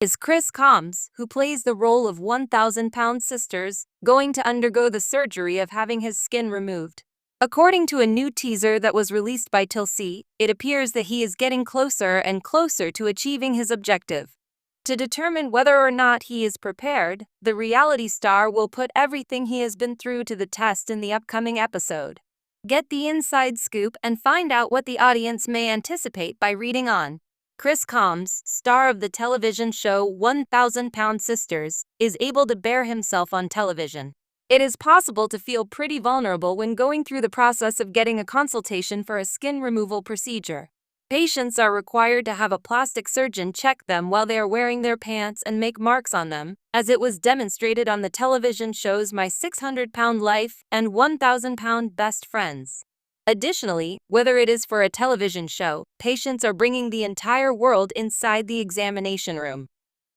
Is Chris Combs, who plays the role of 1,000-pound sisters, going to undergo the surgery of having his skin removed? According to a new teaser that was released by TLC, it appears that he is getting closer and closer to achieving his objective. To determine whether or not he is prepared, the reality star will put everything he has been through to the test in the upcoming episode. Get the inside scoop and find out what the audience may anticipate by reading on. Chris Combs, star of the television show 1,000-Pound Sisters, is able to bear himself on television. It is possible to feel pretty vulnerable when going through the process of getting a consultation for a skin removal procedure. Patients are required to have a plastic surgeon check them while they are wearing their pants and make marks on them, as it was demonstrated on the television shows My 600-Pound Life and 1,000-Pound Best Friends. Additionally, whether it is for a television show, patients are bringing the entire world inside the examination room.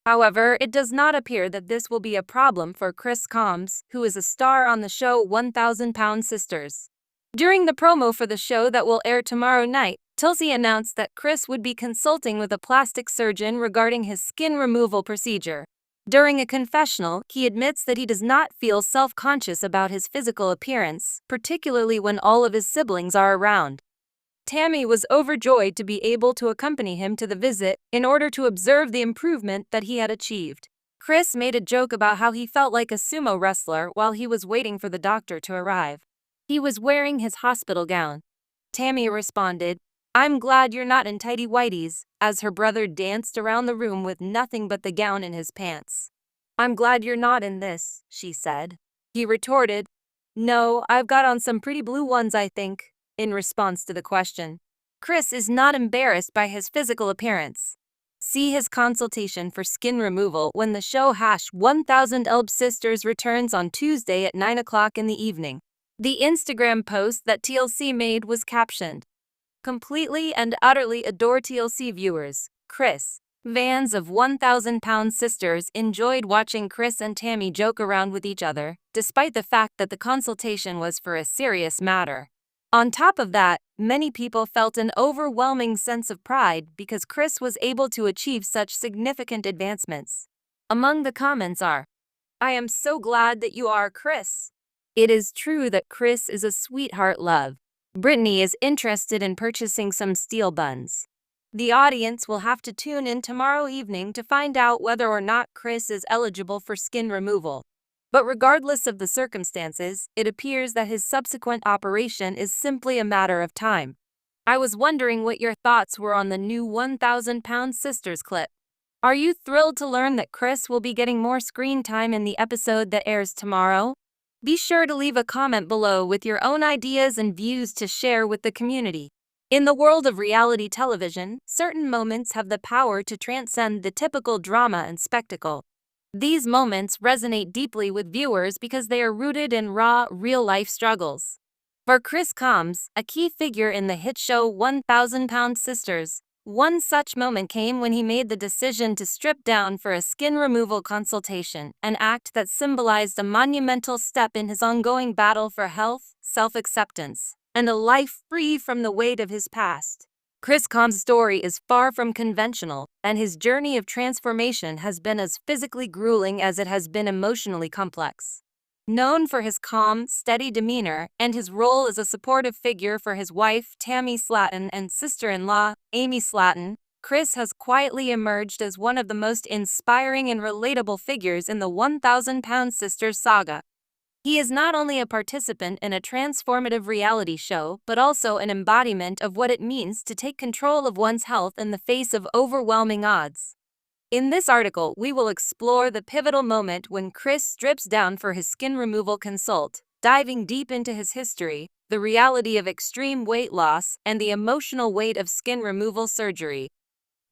However, it does not appear that this will be a problem for Chris Combs, who is a star on the show 1,000-Pound Sisters. During the promo for the show that will air tomorrow night, TLC announced that Chris would be consulting with a plastic surgeon regarding his skin removal procedure. During a confessional, he admits that he does not feel self-conscious about his physical appearance, particularly when all of his siblings are around. Tammy was overjoyed to be able to accompany him to the visit in order to observe the improvement that he had achieved. Chris made a joke about how he felt like a sumo wrestler while he was waiting for the doctor to arrive. He was wearing his hospital gown. Tammy responded, "I'm glad you're not in tighty whities," as her brother danced around the room with nothing but the gown in his pants. "I'm glad you're not in this," she said. He retorted, "No, I've got on some pretty blue ones, I think," in response to the question. Chris is not embarrassed by his physical appearance. See his consultation for skin removal when the show 1,000 Sisters returns on Tuesday at 9 o'clock in the evening. The Instagram post that TLC made was captioned, "Completely and utterly adore TLC viewers, Chris." Fans of 1,000-Pound Sisters enjoyed watching Chris and Tammy joke around with each other, despite the fact that the consultation was for a serious matter. On top of that, many people felt an overwhelming sense of pride because Chris was able to achieve such significant advancements. Among the comments are, "I am so glad that you are Chris. It is true that Chris is a sweetheart love. Brittany is interested in purchasing some steel buns." The audience will have to tune in tomorrow evening to find out whether or not Chris is eligible for skin removal. But regardless of the circumstances, it appears that his subsequent operation is simply a matter of time. I was wondering what your thoughts were on the new 1,000-Pound Sisters clip. Are you thrilled to learn that Chris will be getting more screen time in the episode that airs tomorrow? Be sure to leave a comment below with your own ideas and views to share with the community. In the world of reality television, certain moments have the power to transcend the typical drama and spectacle. These moments resonate deeply with viewers because they are rooted in raw, real-life struggles. For Chris Combs, a key figure in the hit show 1,000-Pound Sisters, one such moment came when he made the decision to strip down for a skin removal consultation, an act that symbolized a monumental step in his ongoing battle for health, self-acceptance, and a life free from the weight of his past. Chris Combs' story is far from conventional, and his journey of transformation has been as physically grueling as it has been emotionally complex. Known for his calm, steady demeanor and his role as a supportive figure for his wife, Tammy Slatton, and sister-in-law, Amy Slatton, Chris has quietly emerged as one of the most inspiring and relatable figures in the 1,000-Pound Sisters saga. He is not only a participant in a transformative reality show, but also an embodiment of what it means to take control of one's health in the face of overwhelming odds. In this article, we will explore the pivotal moment when Chris strips down for his skin removal consult, diving deep into his history, the reality of extreme weight loss, and the emotional weight of skin removal surgery.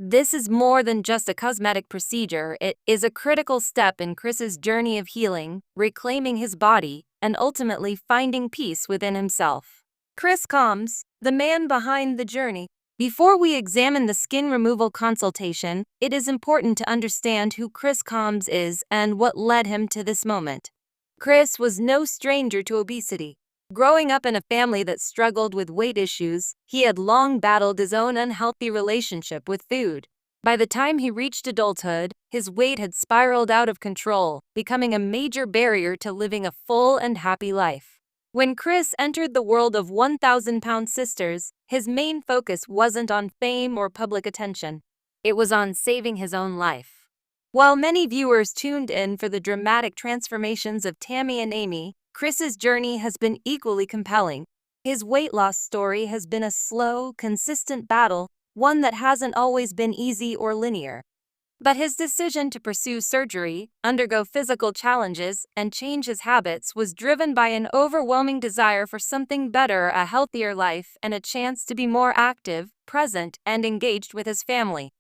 This is more than just a cosmetic procedure, it is a critical step in Chris's journey of healing, reclaiming his body, and ultimately finding peace within himself. Chris Combs, the man behind the journey. Before we examine the skin removal consultation, it is important to understand who Chris Combs is and what led him to this moment. Chris was no stranger to obesity. Growing up in a family that struggled with weight issues, he had long battled his own unhealthy relationship with food. By the time he reached adulthood, his weight had spiraled out of control, becoming a major barrier to living a full and happy life. When Chris entered the world of 1,000-pound sisters, his main focus wasn't on fame or public attention. It was on saving his own life. While many viewers tuned in for the dramatic transformations of Tammy and Amy, Chris's journey has been equally compelling. His weight loss story has been a slow, consistent battle, one that hasn't always been easy or linear. But his decision to pursue surgery, undergo physical challenges, and change his habits was driven by an overwhelming desire for something better, a healthier life, and a chance to be more active, present, and engaged with his family.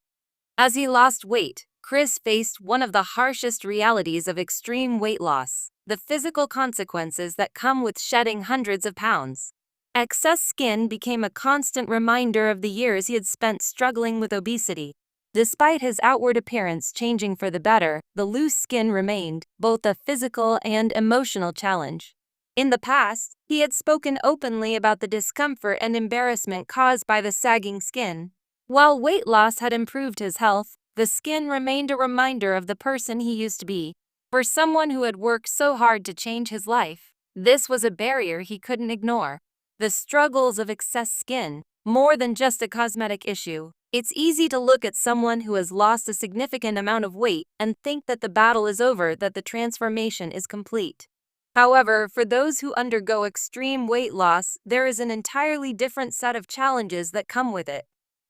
As he lost weight, Chris faced one of the harshest realities of extreme weight loss: the physical consequences that come with shedding hundreds of pounds. Excess skin became a constant reminder of the years he had spent struggling with obesity. Despite his outward appearance changing for the better, the loose skin remained both a physical and emotional challenge. In the past, he had spoken openly about the discomfort and embarrassment caused by the sagging skin. While weight loss had improved his health, the skin remained a reminder of the person he used to be. For someone who had worked so hard to change his life, this was a barrier he couldn't ignore. The struggles of excess skin, more than just a cosmetic issue. It's easy to look at someone who has lost a significant amount of weight and think that the battle is over, that the transformation is complete. However, for those who undergo extreme weight loss, there is an entirely different set of challenges that come with it.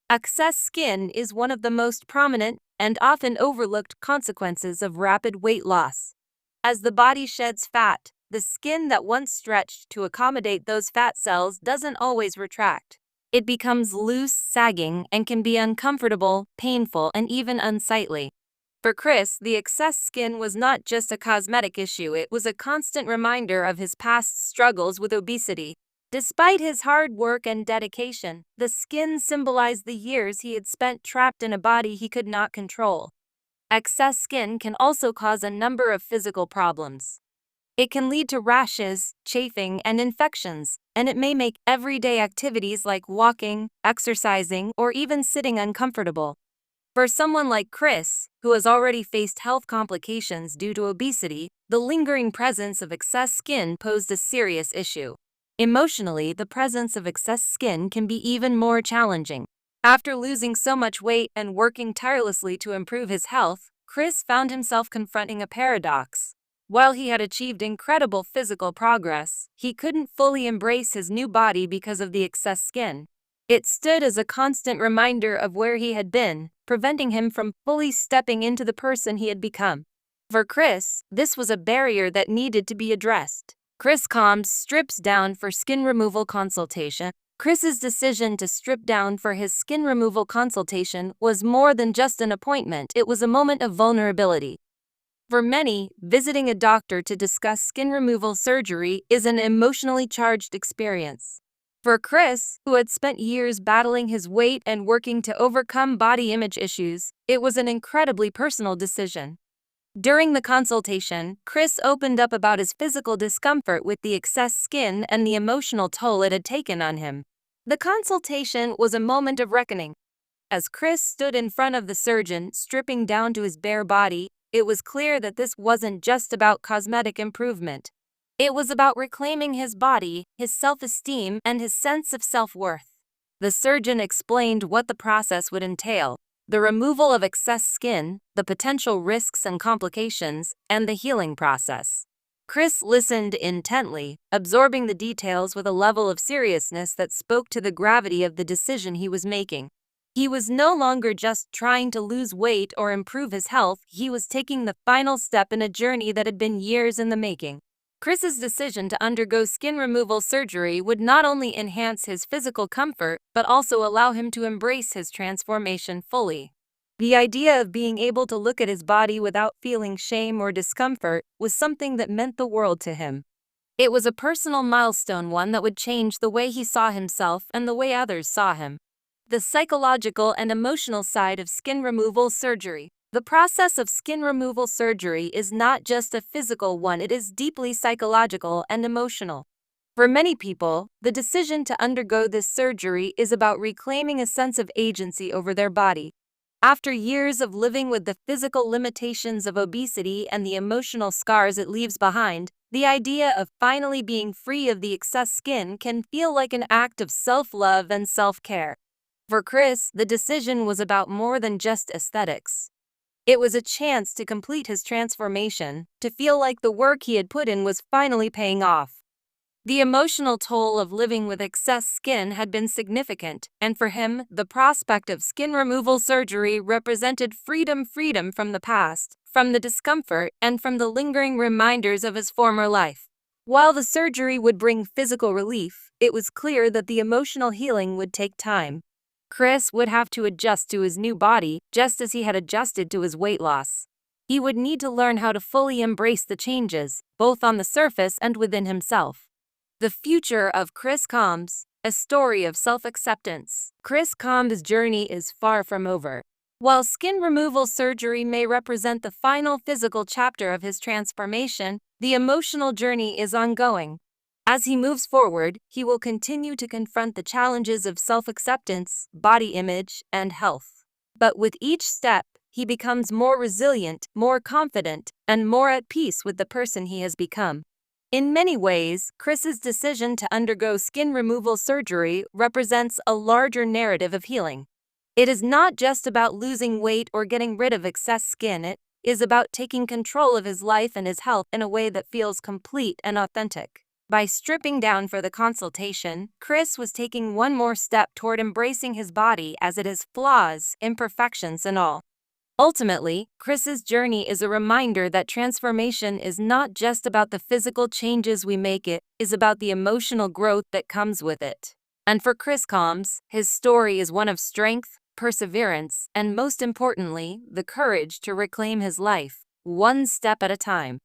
Excess skin is one of the most prominent and often overlooked consequences of rapid weight loss. As the body sheds fat, the skin that once stretched to accommodate those fat cells doesn't always retract. It becomes loose, sagging, and can be uncomfortable, painful, and even unsightly. For Chris, the excess skin was not just a cosmetic issue, it was a constant reminder of his past struggles with obesity. Despite his hard work and dedication, the skin symbolized the years he had spent trapped in a body he could not control. Excess skin can also cause a number of physical problems. It can lead to rashes, chafing, and infections, and it may make everyday activities like walking, exercising, or even sitting uncomfortable. For someone like Chris, who has already faced health complications due to obesity, the lingering presence of excess skin posed a serious issue. Emotionally, the presence of excess skin can be even more challenging. After losing so much weight and working tirelessly to improve his health, Chris found himself confronting a paradox. While he had achieved incredible physical progress, he couldn't fully embrace his new body because of the excess skin. It stood as a constant reminder of where he had been, preventing him from fully stepping into the person he had become. For Chris, this was a barrier that needed to be addressed. Chris Combs strips down for skin removal consultation. Chris's decision to strip down for his skin removal consultation was more than just an appointment, it was a moment of vulnerability. For many, visiting a doctor to discuss skin removal surgery is an emotionally charged experience. For Chris, who had spent years battling his weight and working to overcome body image issues, it was an incredibly personal decision. During the consultation, Chris opened up about his physical discomfort with the excess skin and the emotional toll it had taken on him. The consultation was a moment of reckoning. As Chris stood in front of the surgeon, stripping down to his bare body, it was clear that this wasn't just about cosmetic improvement. It was about reclaiming his body, his self-esteem, and his sense of self-worth. The surgeon explained what the process would entail: the removal of excess skin, the potential risks and complications, and the healing process. Chris listened intently, absorbing the details with a level of seriousness that spoke to the gravity of the decision he was making. He was no longer just trying to lose weight or improve his health, he was taking the final step in a journey that had been years in the making. Chris's decision to undergo skin removal surgery would not only enhance his physical comfort, but also allow him to embrace his transformation fully. The idea of being able to look at his body without feeling shame or discomfort was something that meant the world to him. It was a personal milestone, one that would change the way he saw himself and the way others saw him. The psychological and emotional side of skin removal surgery. The process of skin removal surgery is not just a physical one, it is deeply psychological and emotional. For many people, the decision to undergo this surgery is about reclaiming a sense of agency over their body. After years of living with the physical limitations of obesity and the emotional scars it leaves behind, the idea of finally being free of the excess skin can feel like an act of self-love and self-care. For Chris, the decision was about more than just aesthetics. It was a chance to complete his transformation, to feel like the work he had put in was finally paying off. The emotional toll of living with excess skin had been significant, and for him, the prospect of skin removal surgery represented freedom from the past, from the discomfort, and from the lingering reminders of his former life. While the surgery would bring physical relief, it was clear that the emotional healing would take time. Chris would have to adjust to his new body, just as he had adjusted to his weight loss. He would need to learn how to fully embrace the changes, both on the surface and within himself. The future of Chris Combs, a story of self-acceptance. Chris Combs' journey is far from over. While skin removal surgery may represent the final physical chapter of his transformation, the emotional journey is ongoing. As he moves forward, he will continue to confront the challenges of self-acceptance, body image, and health. But with each step, he becomes more resilient, more confident, and more at peace with the person he has become. In many ways, Chris's decision to undergo skin removal surgery represents a larger narrative of healing. It is not just about losing weight or getting rid of excess skin, it is about taking control of his life and his health in a way that feels complete and authentic. By stripping down for the consultation, Chris was taking one more step toward embracing his body as it has flaws, imperfections, and all. Ultimately, Chris's journey is a reminder that transformation is not just about the physical changes we make, it is about the emotional growth that comes with it. And for Chris Combs, his story is one of strength, perseverance, and most importantly, the courage to reclaim his life, one step at a time.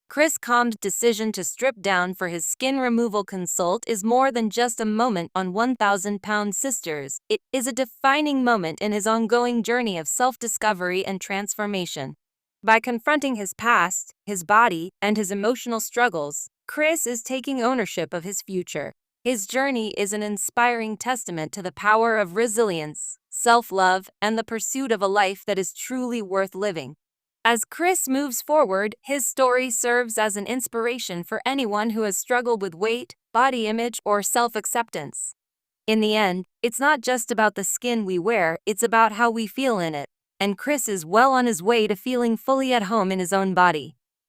Chris Combs' decision to strip down for his skin removal consult is more than just a moment on 1,000-pound sisters. It is a defining moment in his ongoing journey of self-discovery and transformation. By confronting his past, his body, and his emotional struggles, Chris is taking ownership of his future. His journey is an inspiring testament to the power of resilience, self-love, and the pursuit of a life that is truly worth living. As Chris moves forward, his story serves as an inspiration for anyone who has struggled with weight, body image, or self-acceptance. In the end, it's not just about the skin we wear, it's about how we feel in it. And Chris is well on his way to feeling fully at home in his own body.